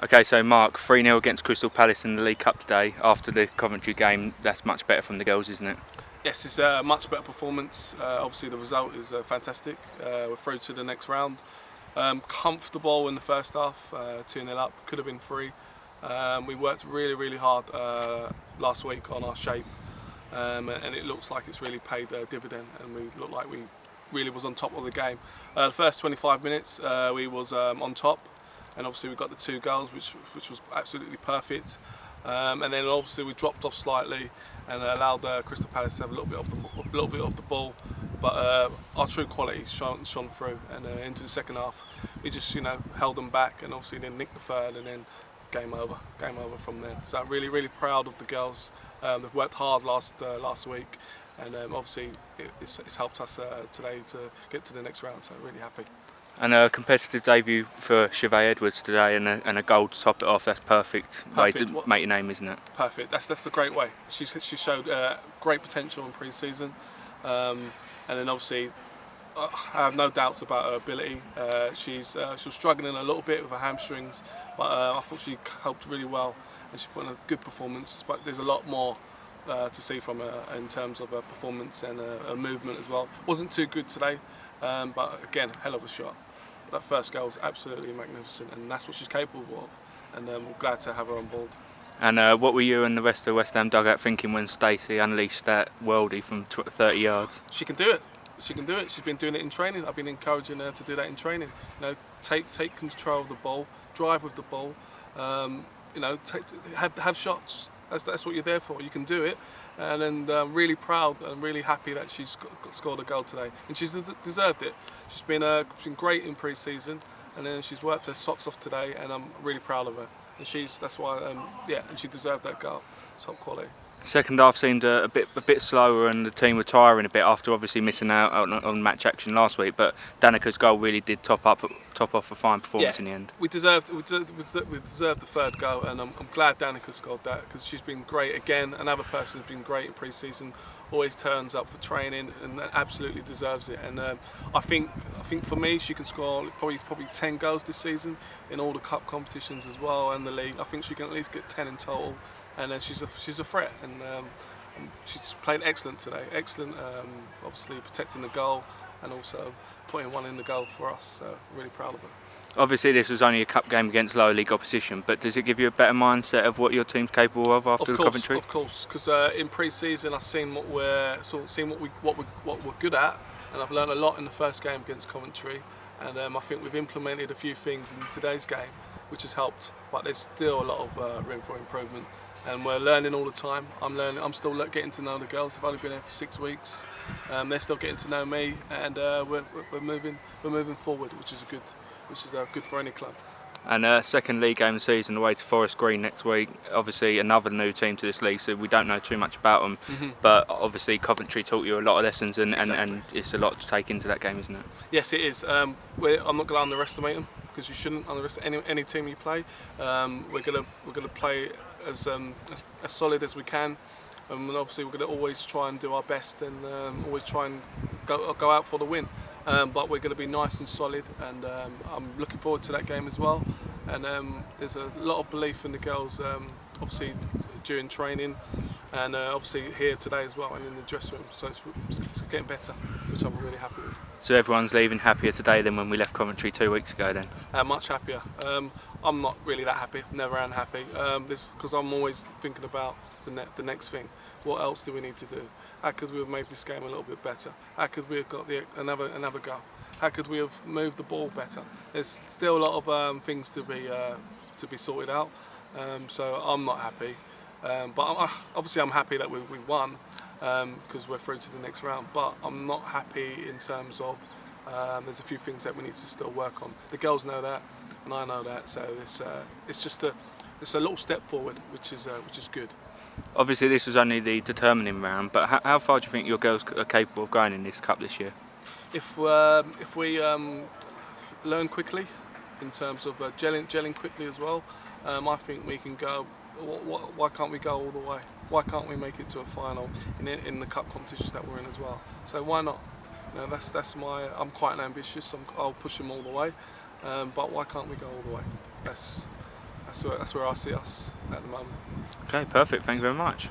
Okay, so Mark, 3-0 against Crystal Palace in the League Cup today. After the Coventry game, that's much better from the girls, isn't it? Yes, it's a much better performance. Obviously, the result is fantastic. We're through to the next round. Comfortable in the first half, 2-0 up, could have been 3. We worked really hard last week on our shape, and it looks like it's really paid a dividend, and we look like we really was on top of the game. The first 25 minutes we was on top, and obviously we got the 2 goals, which was absolutely perfect. And then obviously we dropped off slightly and allowed Crystal Palace to have a little bit of the ball, but our true quality shone through. And into the second half, we just held them back, and obviously then nicked the third, and then game over from there. So I'm really proud of the girls. They've worked hard last week, and obviously it's helped us today to get to the next round. So really happy. And a competitive debut for Chevette Edwards today, and a goal to top it off. That's perfect way to make your name, isn't it? Perfect. That's a great way. She showed great potential in pre-season, and then obviously I have no doubts about her ability. She was struggling a little bit with her hamstrings, but I thought she helped really well, and she put in a good performance. But there's a lot more to see from her in terms of her performance and her movement as well. Wasn't too good today, but again, hell of a shot. That first goal was absolutely magnificent, and that's what she's capable of, and we're glad to have her on board. And what were you and the rest of the West Ham dugout thinking when Stacey unleashed that worldie from 30 yards? She can do it. She can do it. She's been doing it in training. I've been encouraging her to do that in training. Take control of the ball, drive with the ball. Have shots. That's what you're there for. You can do it, and then really proud and really happy that she's scored a goal today, and she's deserved it. She's been great in pre-season, and then she's worked her socks off today, and I'm really proud of her. And and she deserved that goal. Top quality. Second half seemed a bit slower, and the team were tiring a bit after obviously missing out on match action last week. But Danica's goal really did top off a fine performance in the end. We deserved the third goal, and I'm glad Danica scored that, because she's been great again. Another person who's been great in pre-season, always turns up for training, and absolutely deserves it. And I think for me, she can score probably 10 goals this season in all the cup competitions as well, and the league. I think she can at least get 10 in total. And she's a threat, and she's played excellent today. Excellent, obviously protecting the goal, and also putting one in the goal for us. So really proud of her. Obviously, this was only a cup game against lower league opposition, but does it give you a better mindset of what your team's capable of after the Coventry? Of course, because in pre-season I've seen what we're good at, and I've learned a lot in the first game against Coventry, and I think we've implemented a few things in today's game, which has helped. But there's still a lot of room for improvement. And we're learning all the time. I'm learning. I'm still getting to know the girls. I've only been here for 6 weeks. They're still getting to know me, and we're moving forward, which is good for any club. And second league game of the season away to Forest Green next week. Obviously another new team to this league, so we don't know too much about them. Mm-hmm. But obviously Coventry taught you a lot of lessons, and it's a lot to take into that game, isn't it? Yes, it is. I'm not going to underestimate them, because you shouldn't underestimate any team you play. We're gonna play as solid as we can, and obviously we're going to always try and do our best, and always try and go out for the win. But we're going to be nice and solid, and I'm looking forward to that game as well. And there's a lot of belief in the girls, obviously during training, and obviously here today as well, and in the dressing room. So it's getting better, which I'm really happy with. So everyone's leaving happier today than when we left Coventry 2 weeks ago then? Much happier. I'm not really that happy, never am happy, because I'm always thinking about the next thing. What else do we need to do? How could we have made this game a little bit better? How could we have got another goal? How could we have moved the ball better? There's still a lot of things to be sorted out, so I'm not happy. But obviously I'm happy that we won, because we're through to the next round. But I'm not happy in terms of there's a few things that we need to still work on. The girls know that, and I know that. So it's just a little step forward, which is good. Obviously this was only the determining round, but how far do you think your girls are capable of going in this cup this year? If we learn quickly, in terms of gelling quickly as well, I think we can go. Why can't we go all the way? Why can't we make it to a final in the cup competitions that we're in as well? So why not? That's my. I'm quite ambitious. I'll push them all the way, but why can't we go all the way? that's where I see us at the moment. Okay, perfect. Thank you very much.